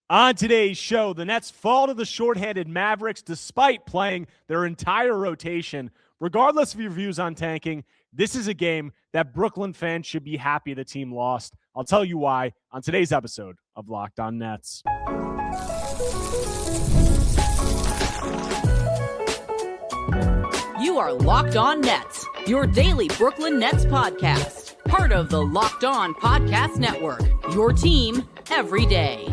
On today's show, the Nets fall to the shorthanded Mavericks despite playing their entire rotation. Regardless of your views on tanking, this is a game that Brooklyn fans should be happy the team lost. I'll tell you why on today's episode of Locked On Nets. You are Locked On Nets, your daily Brooklyn Nets podcast. Part of the Locked On Podcast Network, your team every day.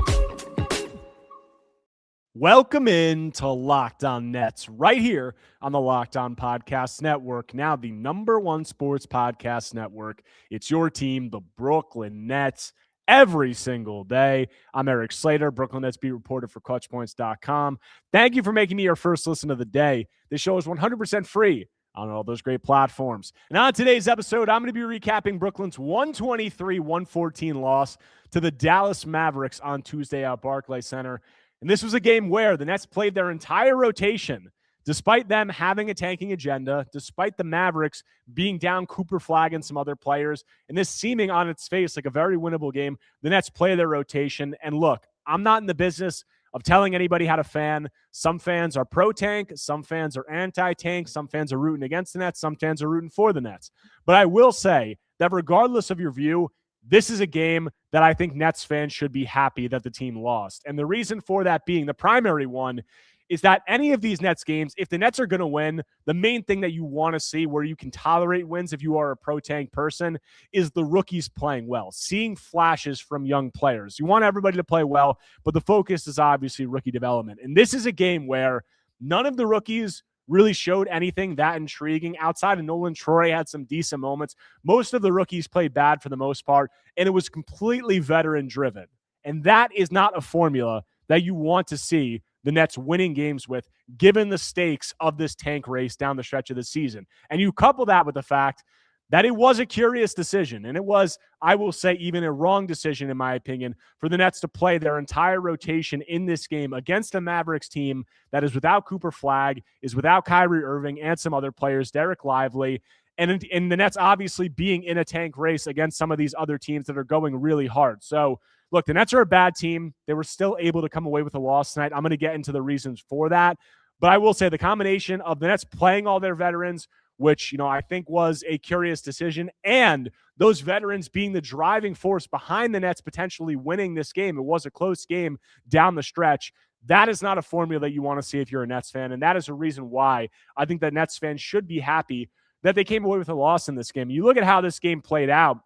Welcome in to Locked On Nets right here on the Locked On Podcast Network, now the #1 sports podcast network. It's your team, the Brooklyn Nets, every single day. I'm Erik Slater, Brooklyn Nets beat reporter for ClutchPoints.com. Thank you for making me your first listen of the day. This show is 100% free on all those great platforms. And on today's episode, I'm going to be recapping Brooklyn's 123-114 loss to the Dallas Mavericks on Tuesday at Barclays Center. And this was a game where the Nets played their entire rotation, despite them having a tanking agenda, despite the Mavericks being down Cooper Flagg and some other players, and this seeming on its face like a very winnable game. The Nets play their rotation. And look, I'm not in the business of telling anybody how to fan. Some fans are pro-tank, some fans are anti-tank, some fans are rooting against the Nets, some fans are rooting for the Nets. But I will say that regardless of your view, this is a game that I think Nets fans should be happy that the team lost. And the reason for that being, the primary one, is that any of these Nets games, if the Nets are going to win, the main thing that you want to see where you can tolerate wins if you are a pro-tank person is the rookies playing well, seeing flashes from young players. You want everybody to play well, but the focus is obviously rookie development. And this is a game where none of the rookies really showed anything that intriguing. Outside of Nolan Troy had some decent moments. Most of the rookies played bad for the most part, and it was completely veteran-driven. And that is not a formula that you want to see the Nets winning games with, given the stakes of this tank race down the stretch of the season. And you couple that with the fact that it was a curious decision, and it was, I will say, even a wrong decision, in my opinion, for the Nets to play their entire rotation in this game against a Mavericks team that is without Cooper Flagg, is without Kyrie Irving, and some other players, Derek Lively, and the Nets obviously being in a tank race against some of these other teams that are going really hard. So, look, the Nets are a bad team. They were still able to come away with a loss tonight. I'm going to get into the reasons for that. But I will say the combination of the Nets playing all their veterans, which, I think was a curious decision, and those veterans being the driving force behind the Nets potentially winning this game. It was a close game down the stretch. That is not a formula that you want to see if you're a Nets fan, and that is a reason why I think that Nets fans should be happy that they came away with a loss in this game. You look at how this game played out.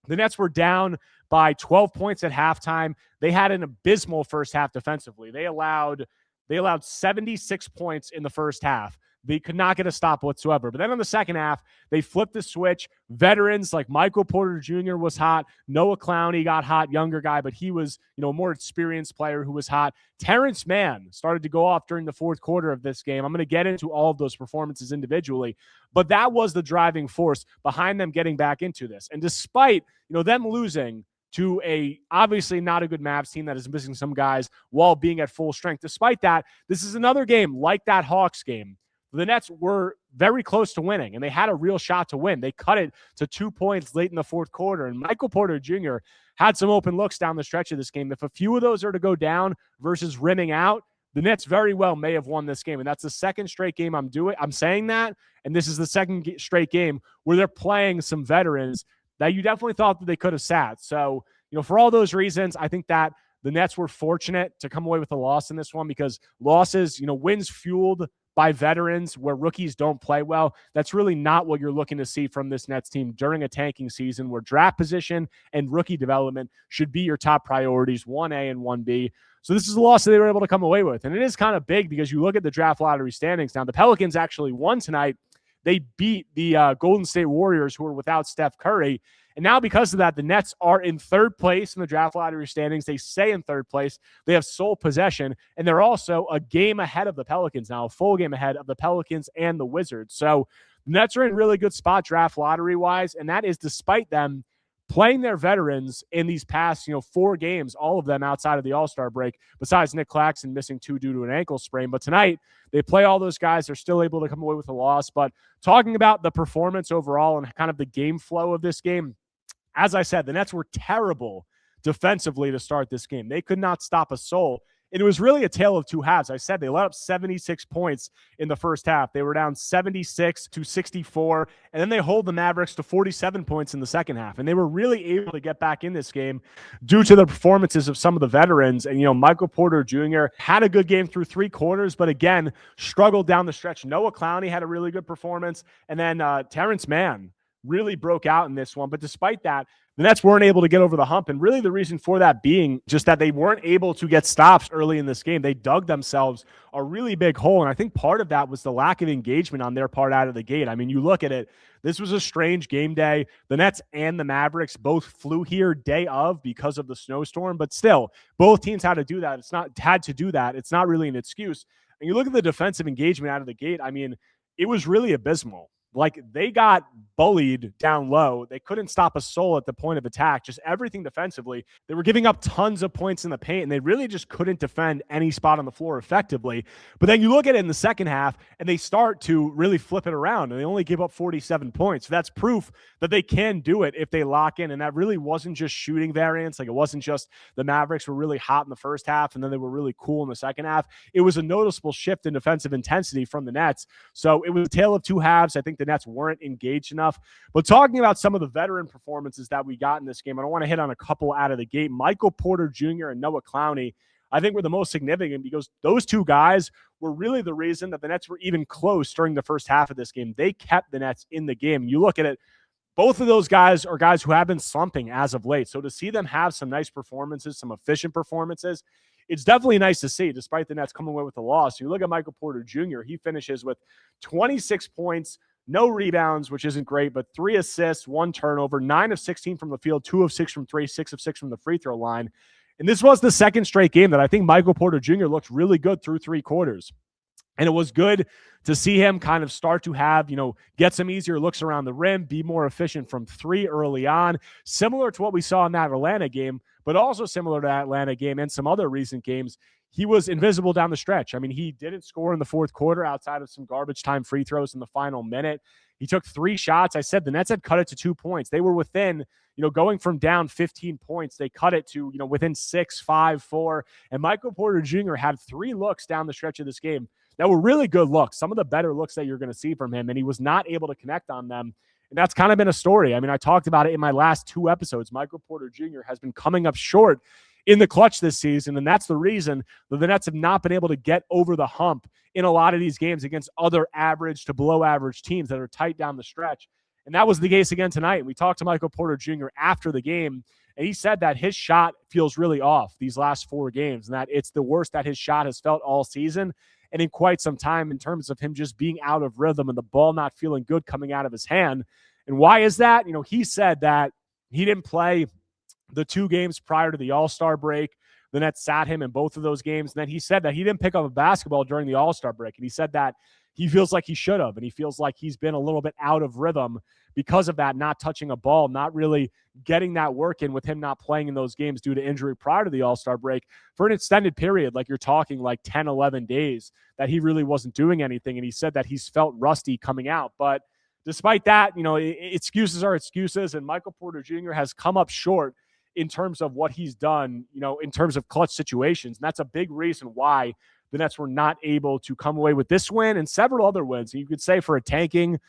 The Nets were down by 12 points at halftime. They had an abysmal first half defensively. They allowed 76 points in the first half. They could not get a stop whatsoever. But then on the second half, they flipped the switch. Veterans like Michael Porter Jr. was hot. Noah Clowney got hot, younger guy, but he was, a more experienced player who was hot. Terrence Mann started to go off during the fourth quarter of this game. I'm going to get into all of those performances individually, but that was the driving force behind them getting back into this. And despite, them losing to a obviously not a good Mavs team that is missing some guys while being at full strength, despite that, this is another game like that Hawks game. The Nets were very close to winning, and they had a real shot to win. They cut it to 2 points late in the fourth quarter, and Michael Porter Jr. had some open looks down the stretch of this game. If a few of those are to go down versus rimming out, the Nets very well may have won this game, and that's the second straight game I'm saying that, and this is the second straight game where they're playing some veterans that you definitely thought that they could have sat. So, for all those reasons, I think that the Nets were fortunate to come away with a loss in this one, because losses, wins fueled by veterans where rookies don't play well, that's really not what you're looking to see from this Nets team during a tanking season where draft position and rookie development should be your top priorities, 1A and 1B. So this is a loss that they were able to come away with. And it is kind of big because you look at the draft lottery standings. Now, the Pelicans actually won tonight. They beat the Golden State Warriors, who are without Steph Curry. And now because of that, the Nets are in third place in the draft lottery standings. They stay in third place. They have sole possession, and they're also a game ahead of the Pelicans now, a full game ahead of the Pelicans and the Wizards. So the Nets are in really good spot draft lottery-wise, and that is despite them playing their veterans in these past, 4 games, all of them outside of the All-Star break, besides Nick Claxton missing 2 due to an ankle sprain. But tonight, they play all those guys. They're still able to come away with a loss. But talking about the performance overall and kind of the game flow of this game, as I said, the Nets were terrible defensively to start this game. They could not stop a soul. And it was really a tale of two halves. I said they let up 76 points in the first half. They were down 76-64, and then they hold the Mavericks to 47 points in the second half. And they were really able to get back in this game due to the performances of some of the veterans. And, Michael Porter Jr. had a good game through 3 quarters, but again, struggled down the stretch. Noah Clowney had a really good performance. And then Terrence Mann really broke out in this one. But despite that, the Nets weren't able to get over the hump, and really the reason for that being just that they weren't able to get stops early in this game. They dug themselves a really big hole, and I think part of that was the lack of engagement on their part out of the gate. I mean, you look at it, this was a strange game day. The Nets and the Mavericks both flew here day of because of the snowstorm, but still, both teams had to do that. It's not really an excuse. And you look at the defensive engagement out of the gate, I mean, it was really abysmal. Like, they got bullied down low. They couldn't stop a soul at the point of attack, just everything defensively. They were giving up tons of points in the paint, and they really just couldn't defend any spot on the floor effectively. But then you look at it in the second half, and they start to really flip it around, and they only give up 47 points. So that's proof that they can do it if they lock in, and that really wasn't just shooting variance. Like, it wasn't just the Mavericks were really hot in the first half, and then they were really cool in the second half. It was a noticeable shift in defensive intensity from the Nets. So it was a tale of two halves. I think the Nets weren't engaged enough. But talking about some of the veteran performances that we got in this game, I don't want to hit on a couple out of the gate. Michael Porter Jr. and Noah Clowney, I think, were the most significant because those two guys were really the reason that the Nets were even close during the first half of this game. They kept the Nets in the game. You look at it, both of those guys are guys who have been slumping as of late. So to see them have some nice performances, some efficient performances, it's definitely nice to see, despite the Nets coming away with a loss. You look at Michael Porter Jr., he finishes with 26 points, no rebounds, which isn't great, but 3 assists, 1 turnover, 9 of 16 from the field, 2 of 6 from 3, 6 of 6 from the free throw line. And this was the second straight game that I think Michael Porter Jr. looked really good through 3 quarters. And it was good to see him kind of start to have, get some easier looks around the rim, be more efficient from 3 early on, similar to what we saw in that Atlanta game, but also similar to that Atlanta game and some other recent games. He was invisible down the stretch. I mean, he didn't score in the fourth quarter outside of some garbage time free throws in the final minute. He took 3 shots. I said the Nets had cut it to 2 points. They were within, going from down 15 points. They cut it to, within 6, 5, 4. And Michael Porter Jr. had 3 looks down the stretch of this game that were really good looks, some of the better looks that you're going to see from him. And he was not able to connect on them. And that's kind of been a story. I mean, I talked about it in my last 2 episodes. Michael Porter Jr. has been coming up short in the clutch this season, and that's the reason that the Nets have not been able to get over the hump in a lot of these games against other average to below average teams that are tight down the stretch. And that was the case again tonight. We talked to Michael Porter Jr. after the game, and he said that his shot feels really off these last 4 games, and that it's the worst that his shot has felt all season and in quite some time in terms of him just being out of rhythm and the ball not feeling good coming out of his hand. And why is that? He said that he didn't play the 2 games prior to the All-Star break. The Nets sat him in both of those games. And then he said that he didn't pick up a basketball during the All-Star break. And he said that he feels like he should have. And he feels like he's been a little bit out of rhythm because of that, not touching a ball, not really getting that work in with him not playing in those games due to injury prior to the All-Star break for an extended period. Like, you're talking like 10, 11 days that he really wasn't doing anything. And he said that he's felt rusty coming out. But despite that, excuses are excuses. And Michael Porter Jr. has come up short in terms of what he's done, in terms of clutch situations. And that's a big reason why the Nets were not able to come away with this win and several other wins. And you could say for a tanking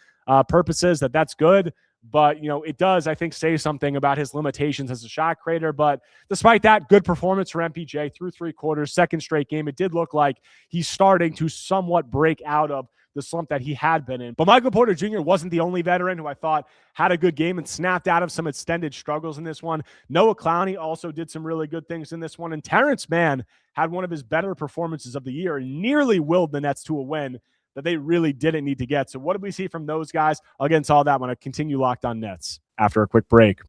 purposes that's good, but, it does, I think, say something about his limitations as a shot creator. But despite that, good performance for MPJ through 3 quarters, second straight game. It did look like he's starting to somewhat break out of the slump that he had been in. But Michael Porter Jr. wasn't the only veteran who I thought had a good game and snapped out of some extended struggles in this one. Noah Clowney also did some really good things in this one. And Terrence Mann had one of his better performances of the year and nearly willed the Nets to a win that they really didn't need to get. So what did we see from those guys? I'll get into all that when I continue Locked On Nets after a quick break.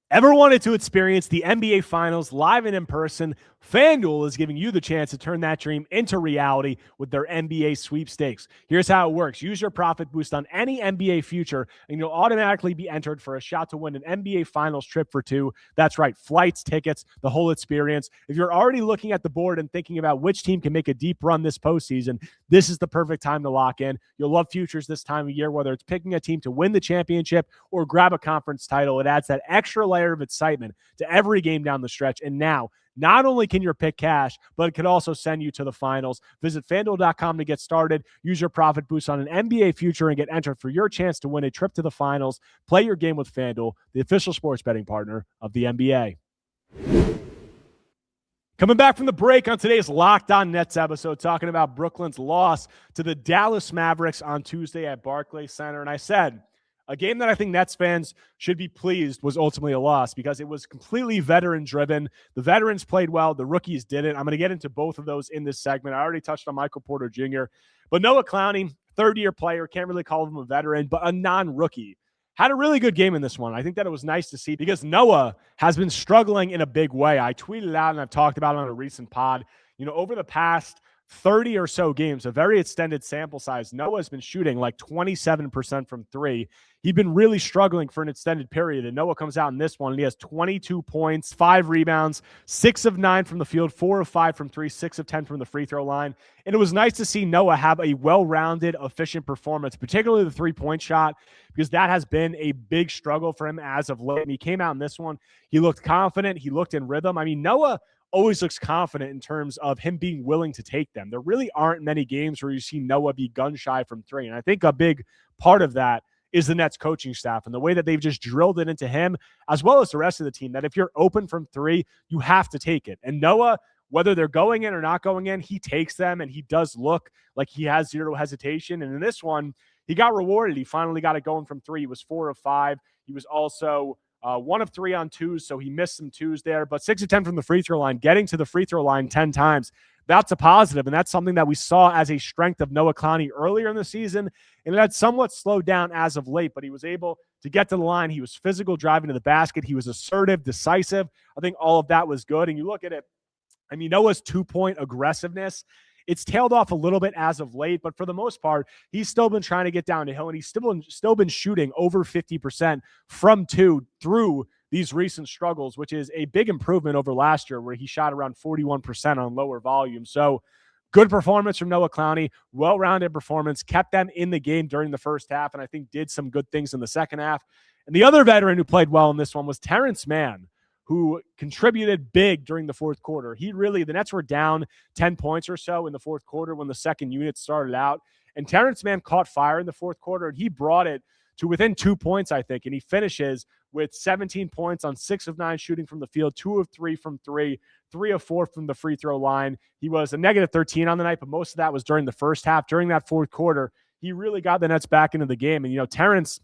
Ever wanted to experience the NBA Finals live and in person? FanDuel is giving you the chance to turn that dream into reality with their NBA sweepstakes. Here's how it works. Use your profit boost on any NBA future, and you'll automatically be entered for a shot to win an NBA Finals trip for 2. That's right, flights, tickets, the whole experience. If you're already looking at the board and thinking about which team can make a deep run this postseason, this is the perfect time to lock in. You'll love futures this time of year, whether it's picking a team to win the championship or grab a conference title. It adds that extra layer of excitement to every game down the stretch. And now, not only can your pick cash, but it could also send you to the finals. Visit FanDuel.com to get started. Use your profit boost on an NBA future and get entered for your chance to win a trip to the finals. Play your game with FanDuel, the official sports betting partner of the NBA. Coming back from the break on today's Locked On Nets episode, talking about Brooklyn's loss to the Dallas Mavericks on Tuesday at Barclays Center. And I said, a game that I think Nets fans should be pleased was ultimately a loss because it was completely veteran-driven. The veterans played well. The rookies didn't. I'm going to get into both of those in this segment. I already touched on Michael Porter Jr., but Noah Clowney, third-year player, can't really call him a veteran, but a non-rookie, had a really good game in this one. I think that it was nice to see because Noah has been struggling in a big way. I tweeted out and I've talked about it on a recent pod. Over the past 30 or so games, a very extended sample size, Noah's been shooting like 27% from three. He'd been really struggling for an extended period, and Noah comes out in this one, and he has 22 points, 5 rebounds, 6 of 9 from the field, 4 of 5 from three, 6 of 10 from the free throw line. And it was nice to see Noah have a well-rounded, efficient performance, particularly the three-point shot, because that has been a big struggle for him as of late. And he came out in this one. He looked confident. He looked in rhythm. I mean, Noah always looks confident in terms of him being willing to take them. There really aren't many games where you see Noah be gun-shy from three. And I think a big part of that is the Nets coaching staff and the way that they've just drilled it into him, as well as the rest of the team, that if you're open from three, you have to take it. And Noah, whether they're going in or not going in, he takes them, and he does look like he has zero hesitation. And in this one, he got rewarded. He finally got it going from three. He was 4 of 5. He was also 1 of 3 on twos, so he missed some twos there, but 6 of 10 from the free throw line, getting to the free throw line 10 times. That's a positive, and that's something that we saw as a strength of Noah Clowney earlier in the season, and it had somewhat slowed down as of late, but he was able to get to the line. He was physical, driving to the basket. He was assertive, decisive. I think all of that was good, and you look at it, I mean, Noah's two-point aggressiveness, it's tailed off a little bit as of late, but for the most part, he's still been trying to get down the hill, and he's still been shooting over 50% from two through these recent struggles, which is a big improvement over last year where he shot around 41% on lower volume. So good performance from Noah Clowney, well-rounded performance, kept them in the game during the first half, and I think did some good things in the second half. And the other veteran who played well in this one was Terance Mann, who contributed big during the fourth quarter. The Nets were down 10 points or so in the fourth quarter when the second unit started out. And Terance Mann caught fire in the fourth quarter, and he brought it to within 2 points, I think. And he finishes with 17 points on 6 of 9 shooting from the field, 2 of 3 from three, 3 of 4 from the free throw line. He was a negative 13 on the night, but most of that was during the first half. During that fourth quarter, he really got the Nets back into the game. And, Terance,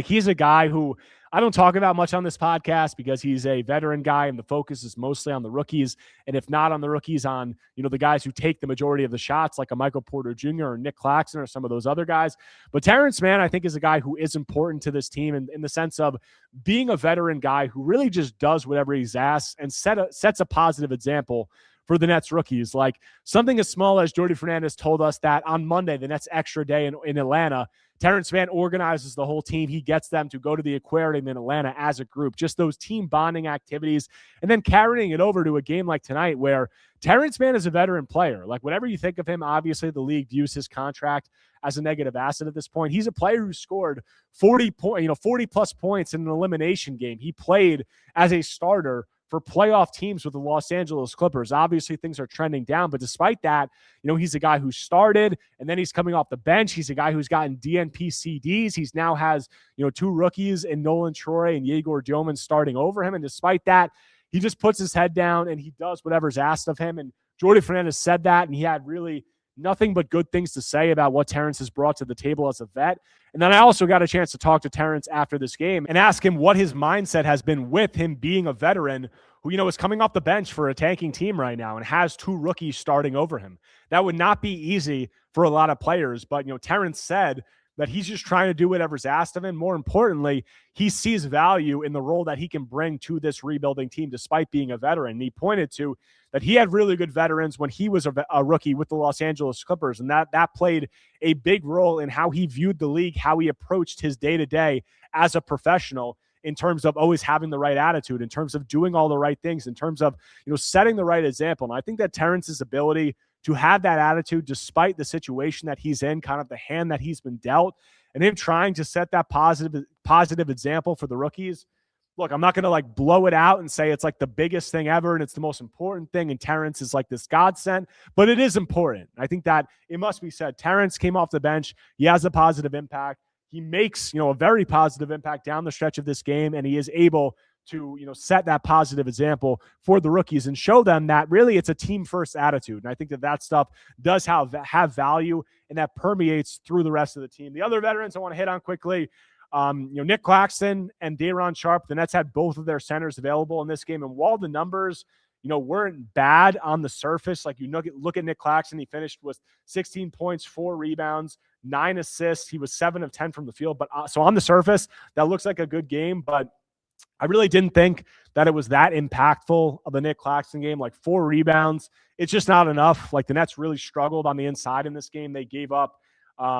he's a guy who I don't talk about much on this podcast because he's a veteran guy and the focus is mostly on the rookies. And if not on the rookies, on, the guys who take the majority of the shots, like a Michael Porter Jr. or Nick Claxton or some of those other guys. But Terance Mann, I think, is a guy who is important to this team in the sense of being a veteran guy who really just does whatever he's asked and sets a positive example for the Nets rookies. Like something as small as Jordi Fernandez told us that on Monday, the Nets extra day in Atlanta, Terance Mann organizes the whole team. He gets them to go to the aquarium in Atlanta as a group, just those team bonding activities, and then carrying it over to a game like tonight where Terance Mann is a veteran player. Like whatever you think of him, obviously the league views his contract as a negative asset at this point. He's a player who scored 40 plus points in an elimination game. He played as a starter for playoff teams with the Los Angeles Clippers. Obviously, things are trending down, but despite that, he's a guy who started, and then he's coming off the bench. He's a guy who's gotten DNP CDs. He's now has, 2 rookies in Nolan Troy and Yegor Domen starting over him, and despite that, he just puts his head down and he does whatever's asked of him, and Jordi Fernandez said that, and he had really nothing but good things to say about what Terance has brought to the table as a vet. And then I also got a chance to talk to Terance after this game and ask him what his mindset has been with him being a veteran who, is coming off the bench for a tanking team right now and has 2 rookies starting over him. That would not be easy for a lot of players, but, Terance said that he's just trying to do whatever's asked of him. More importantly, he sees value in the role that he can bring to this rebuilding team despite being a veteran. And he pointed to that he had really good veterans when he was a rookie with the Los Angeles Clippers, and that played a big role in how he viewed the league, how he approached his day-to-day as a professional in terms of always having the right attitude, in terms of doing all the right things, in terms of setting the right example. And I think that Terrance's ability to have that attitude despite the situation that he's in, kind of the hand that he's been dealt, and him trying to set that positive example for the rookies, look, I'm not going to like blow it out and say it's like the biggest thing ever and it's the most important thing. And Terrence is like this godsend, but it is important. I think that it must be said. Terrence came off the bench. He has a positive impact. He makes, a very positive impact down the stretch of this game. And he is able to, set that positive example for the rookies and show them that really it's a team first attitude. And I think that stuff does have value and that permeates through the rest of the team. The other veterans I want to hit on quickly, Nick Claxton and Day'Ron Sharpe, the Nets had both of their centers available in this game. And while the numbers, weren't bad on the surface, like you look at Nick Claxton, he finished with 16 points, 4 rebounds, 9 assists. He was 7 of 10 from the field. But so on the surface, that looks like a good game. But I really didn't think that it was that impactful of the Nick Claxton game. Like 4 rebounds, it's just not enough. Like the Nets really struggled on the inside in this game. They gave up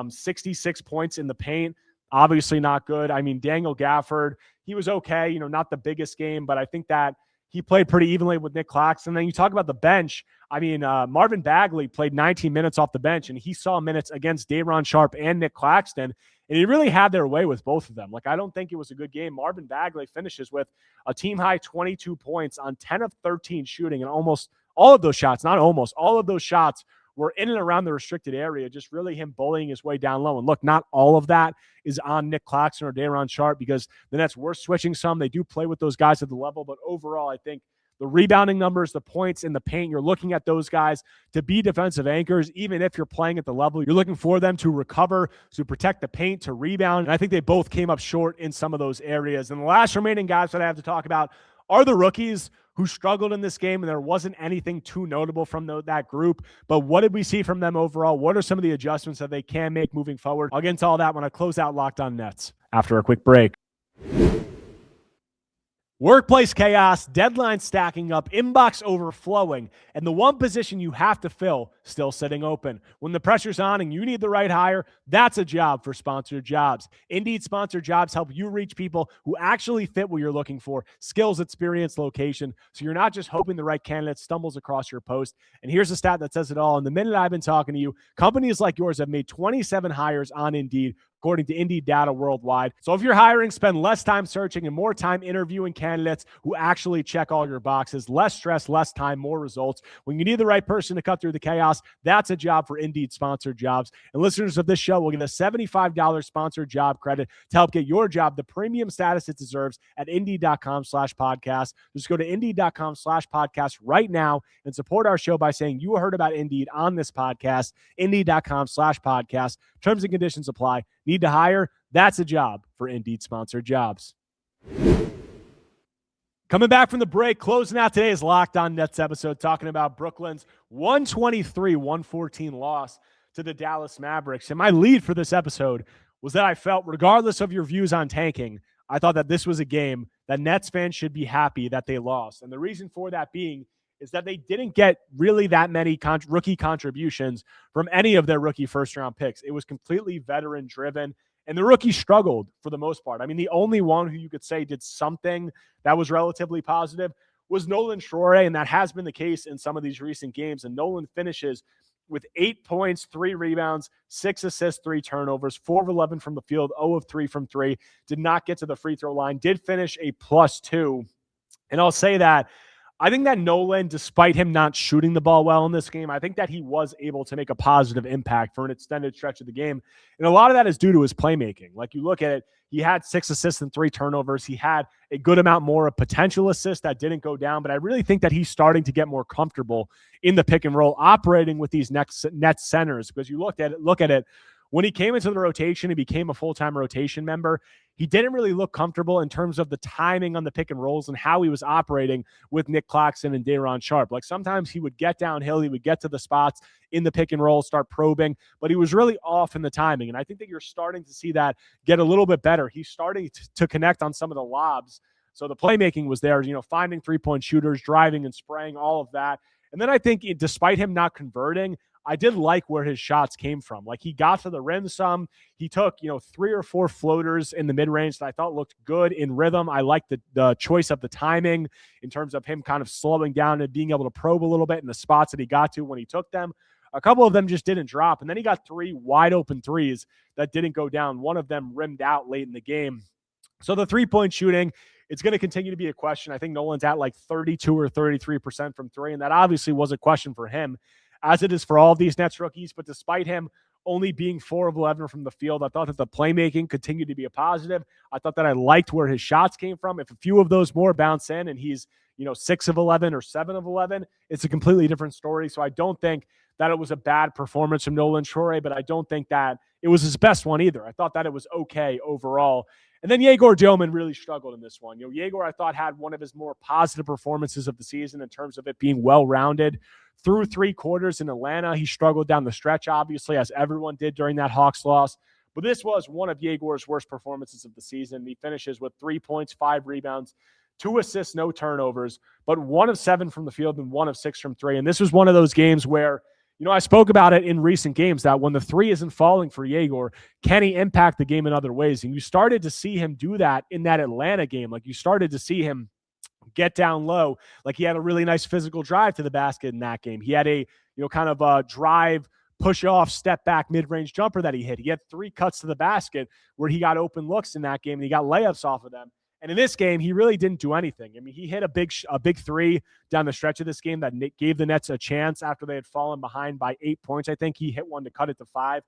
66 points in the paint. Obviously not good. I mean, Daniel Gafford, he was okay, not the biggest game, but I think that he played pretty evenly with Nick Claxton. And then you talk about the bench. I mean, Marvin Bagley played 19 minutes off the bench, and he saw minutes against Day'Ron Sharpe and Nick Claxton, and he really had their way with both of them. Like, I don't think it was a good game. Marvin Bagley finishes with a team-high 22 points on 10 of 13 shooting, and almost all of those shots, not almost, all of those shots were in and around the restricted area, just really him bullying his way down low. And look, not all of that is on Nick Claxton or Day'Ron Sharpe because the Nets were switching some. They do play with those guys at the level, but overall, I think the rebounding numbers, the points in the paint, you're looking at those guys to be defensive anchors. Even if you're playing at the level, you're looking for them to recover, to protect the paint, to rebound. And I think they both came up short in some of those areas. And the last remaining guys that I have to talk about are the rookies who struggled in this game, and there wasn't anything too notable from that group. But what did we see from them overall? What are some of the adjustments that they can make moving forward? I'll get into all that when I close out Locked On Nets after a quick break. Workplace chaos, deadlines stacking up, inbox overflowing, and the one position you have to fill still sitting open. When the pressure's on and you need the right hire, that's a job for Sponsored Jobs. Indeed Sponsored Jobs help you reach people who actually fit what you're looking for, skills, experience, location, so you're not just hoping the right candidate stumbles across your post. And here's a stat that says it all. In the minute I've been talking to you, companies like yours have made 27 hires on Indeed, according to Indeed data worldwide. So if you're hiring, spend less time searching and more time interviewing candidates who actually check all your boxes. Less stress, less time, more results. When you need the right person to cut through the chaos, that's a job for Indeed Sponsored Jobs. And listeners of this show will get a $75 sponsored job credit to help get your job the premium status it deserves at Indeed.com/podcast. Just go to Indeed.com/podcast right now and support our show by saying you heard about Indeed on this podcast. Indeed.com/podcast. Terms and conditions apply. Need to hire? That's a job for Indeed Sponsored Jobs. Coming back from the break, closing out today's Locked On Nets episode, talking about Brooklyn's 123-114 loss to the Dallas Mavericks. And my lead for this episode was that I felt, regardless of your views on tanking, I thought that this was a game that Nets fans should be happy that they lost. And the reason for that being is that they didn't get really that many rookie contributions from any of their rookie first-round picks. It was completely veteran-driven, and the rookies struggled for the most part. I mean, the only one who you could say did something that was relatively positive was Nolan Troy, and that has been the case in some of these recent games. And Nolan finishes with 8 points, 3 rebounds, 6 assists, 3 turnovers, 4 of 11 from the field, 0 of 3 from 3, did not get to the free throw line, did finish a +2. And I'll say that I think that Nolan, despite him not shooting the ball well in this game, I think that he was able to make a positive impact for an extended stretch of the game. And a lot of that is due to his playmaking. Like you look at it, he had 6 assists and 3 turnovers. He had a good amount more of potential assists that didn't go down, but I really think that he's starting to get more comfortable in the pick and roll, operating with these Nets centers. Because you look at it, when he came into the rotation, he became a full-time rotation member. He didn't really look comfortable in terms of the timing on the pick and rolls and how he was operating with Nick Claxton and Day'Ron Sharpe. Like sometimes he would get downhill, he would get to the spots in the pick and roll, start probing, but he was really off in the timing. And I think that you're starting to see that get a little bit better. He's starting to connect on some of the lobs. So the playmaking was there, finding three-point shooters, driving and spraying, all of that. And then I think despite him not converting, I did like where his shots came from. Like he got to the rim some. He took, 3 or 4 floaters in the mid-range that I thought looked good in rhythm. I liked the choice of the timing in terms of him kind of slowing down and being able to probe a little bit in the spots that he got to when he took them. A couple of them just didn't drop. And then he got 3 wide open threes that didn't go down. One of them rimmed out late in the game. So the 3-point shooting, it's going to continue to be a question. I think Nolan's at like 32 or 33% from three, and that obviously was a question for him, as it is for all of these Nets rookies. But despite him only being 4 of 11 from the field, I thought that the playmaking continued to be a positive. I thought that I liked where his shots came from. If a few of those more bounce in and he's 6 of 11 or 7 of 11, it's a completely different story. So I don't think that it was a bad performance from Nolan Troy, but I don't think that it was his best one either. I thought that it was okay overall. And then Yegor Domen really struggled in this one. Yegor, I thought, had one of his more positive performances of the season in terms of it being well-rounded. Through 3 quarters in Atlanta, he struggled down the stretch, obviously, as everyone did during that Hawks loss. But this was one of Yegor's worst performances of the season. He finishes with 3 points, 5 rebounds, 2 assists, no turnovers, but 1 of 7 from the field and 1 of 6 from 3. And this was one of those games where, I spoke about it in recent games that when the 3 isn't falling for Yegor, can he impact the game in other ways? And you started to see him do that in that Atlanta game. Like, you started to see him get down low. Like, he had a really nice physical drive to the basket in that game. He had a, kind of a drive, push off, step back, mid-range jumper that he hit. He had 3 cuts to the basket where he got open looks in that game, and he got layups off of them. And in this game, he really didn't do anything. I mean, he hit a big 3 down the stretch of this game that gave the Nets a chance after they had fallen behind by 8 points. I think he hit one to cut it to 5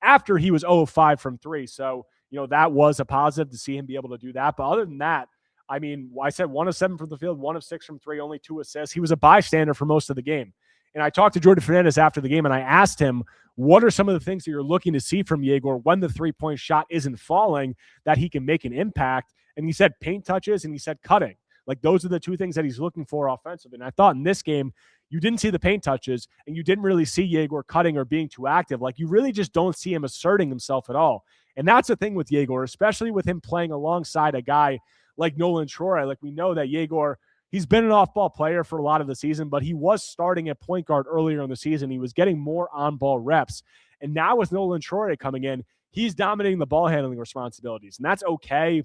after he was 0 of 5 from 3. So, that was a positive to see him be able to do that. But other than that, I mean, I said 1 of 7 from the field, 1 of 6 from 3, only 2 assists. He was a bystander for most of the game. And I talked to Jordan Fernandez after the game, and I asked him, what are some of the things that you're looking to see from Yegor when the 3-point shot isn't falling that he can make an impact? And he said paint touches, and he said cutting. Like, those are the 2 things that he's looking for offensively. And I thought in this game, you didn't see the paint touches, and you didn't really see Yegor cutting or being too active. Like, you really just don't see him asserting himself at all. And that's the thing with Yegor, especially with him playing alongside a guy like Nolan Troy. Like, we know that Yegor, he's been an off-ball player for a lot of the season, but he was starting at point guard earlier in the season. He was getting more on-ball reps. And now with Nolan Troy coming in, he's dominating the ball handling responsibilities. And that's okay,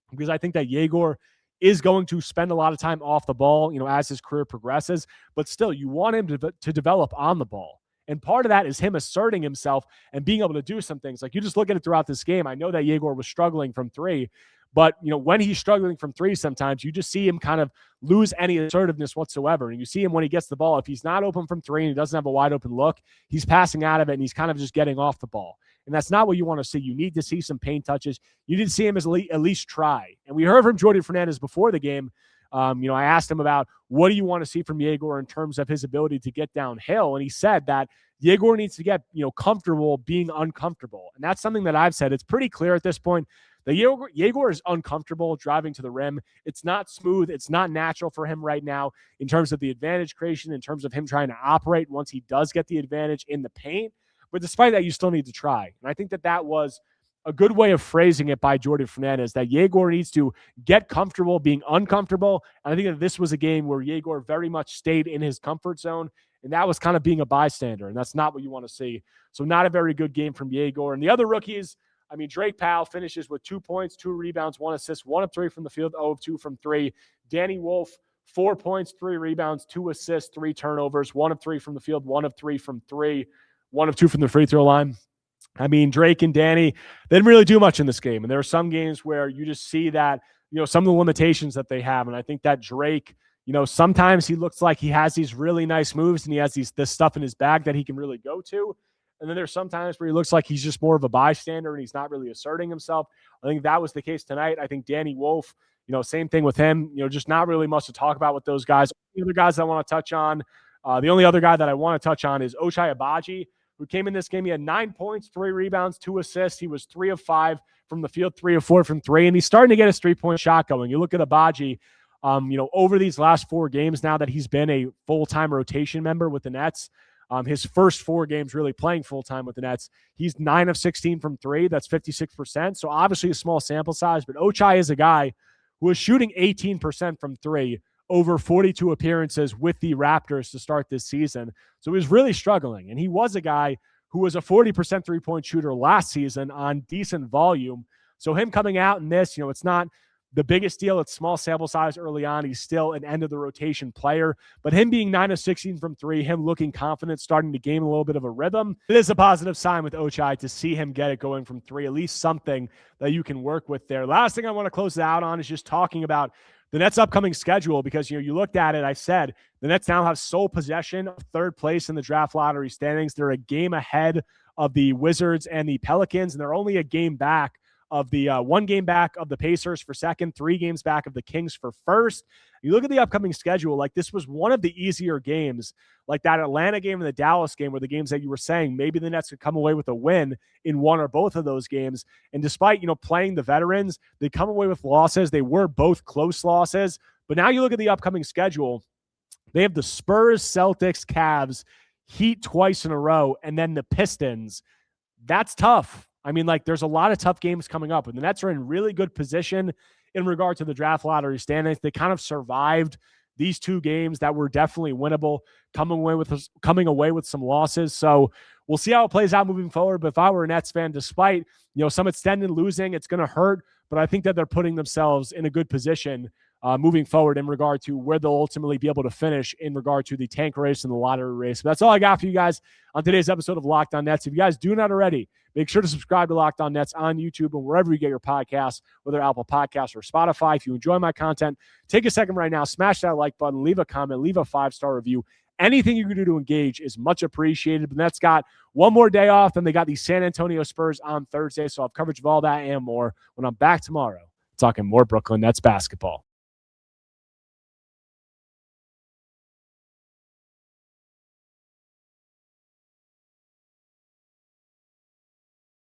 because I think that Yegor is going to spend a lot of time off the ball, as his career progresses. But still, you want him to develop on the ball. And part of that is him asserting himself and being able to do some things. Like, you just look at it throughout this game. I know that Yegor was struggling from 3, but, when he's struggling from 3, sometimes you just see him kind of lose any assertiveness whatsoever. And you see him when he gets the ball. If he's not open from 3 and he doesn't have a wide open look, he's passing out of it, and he's kind of just getting off the ball. And that's not what you want to see. You need to see some paint touches. You need to see him at least try. And we heard from Jordan Fernandez before the game. I asked him about, what do you want to see from Yegor in terms of his ability to get downhill? And he said that Yegor needs to get, comfortable being uncomfortable. And that's something that I've said. It's pretty clear at this point that Yegor is uncomfortable driving to the rim. It's not smooth. It's not natural for him right now in terms of the advantage creation, in terms of him trying to operate once he does get the advantage in the paint. But despite that, you still need to try. And I think that was a good way of phrasing it by Jordan Fernandez, that Yegor needs to get comfortable being uncomfortable. And I think that this was a game where Yegor very much stayed in his comfort zone, and that was kind of being a bystander, and that's not what you want to see. So not a very good game from Yegor. And the other rookies, I mean, Drake Powell finishes with 2 points, 2 rebounds, 1 assist, 1 of 3 from the field, 0 of 2 from 3. Danny Wolf, 4 points, 3 rebounds, 2 assists, 3 turnovers, 1 of 3 from the field, 1 of 3 from 3, 1 of 2 from the free throw line. I mean, Drake and Danny, they didn't really do much in this game. And there are some games where you just see that, some of the limitations that they have. And I think that Drake, sometimes he looks like he has these really nice moves and he has this stuff in his bag that he can really go to. And then there's some times where he looks like he's just more of a bystander and he's not really asserting himself. I think that was the case tonight. I think Danny Wolf, same thing with him, just not really much to talk about with those guys. The other guys I want to touch on, the only other guy that I want to touch on is Ochai Abaji, who came in this game. He had 9 points, 3 rebounds, 2 assists. He was 3 of 5 from the field, 3 of 4 from 3, and he's starting to get his 3-point shot going. You look at Abaji, over these last 4 games now that he's been a full-time rotation member with the Nets, his first 4 games really playing full-time with the Nets, he's 9 of 16 from 3. That's 56%. So obviously a small sample size, but Ochai is a guy who is shooting 18% from 3 over 42 appearances with the Raptors to start this season. So he was really struggling. And he was a guy who was a 40% three-point shooter last season on decent volume. So him coming out in this, it's not the biggest deal. It's small sample size early on. He's still an end of the rotation player, but him being 9 of 16 from three, him looking confident, starting to gain a little bit of a rhythm. It is a positive sign with Ochai to see him get it going from three, at least something that you can work with there. Last thing I want to close it out on is just talking about the Nets' upcoming schedule, because, you looked at it, I said, the Nets now have sole possession of third place in the draft lottery standings. They're a game ahead of the Wizards and the Pelicans, and they're only a game back of the 1 game back of the Pacers for second, 3 games back of the Kings for first. You look at the upcoming schedule, like this was one of the easier games, like that Atlanta game and the Dallas game were the games that you were saying maybe the Nets could come away with a win in one or both of those games. And despite, playing the veterans, they come away with losses. They were both close losses. But now you look at the upcoming schedule, they have the Spurs, Celtics, Cavs, Heat twice in a row, and then the Pistons. That's tough. I mean, there's a lot of tough games coming up, and the Nets are in really good position in regard to the draft lottery standings. They kind of survived these 2 games that were definitely winnable, coming away with some losses. So we'll see how it plays out moving forward. But if I were a Nets fan, despite, some extended losing, it's going to hurt. But I think that they're putting themselves in a good position moving forward in regard to where they'll ultimately be able to finish in regard to the tank race and the lottery race. But that's all I got for you guys on today's episode of Locked On Nets. If you guys do not already, make sure to subscribe to Locked On Nets on YouTube and wherever you get your podcasts, whether Apple Podcasts or Spotify. If you enjoy my content, take a second right now, smash that like button, leave a comment, leave a 5-star review. Anything you can do to engage is much appreciated. But the Nets got one more day off, and they got the San Antonio Spurs on Thursday. So I'll have coverage of all that and more when I'm back tomorrow talking more Brooklyn Nets basketball.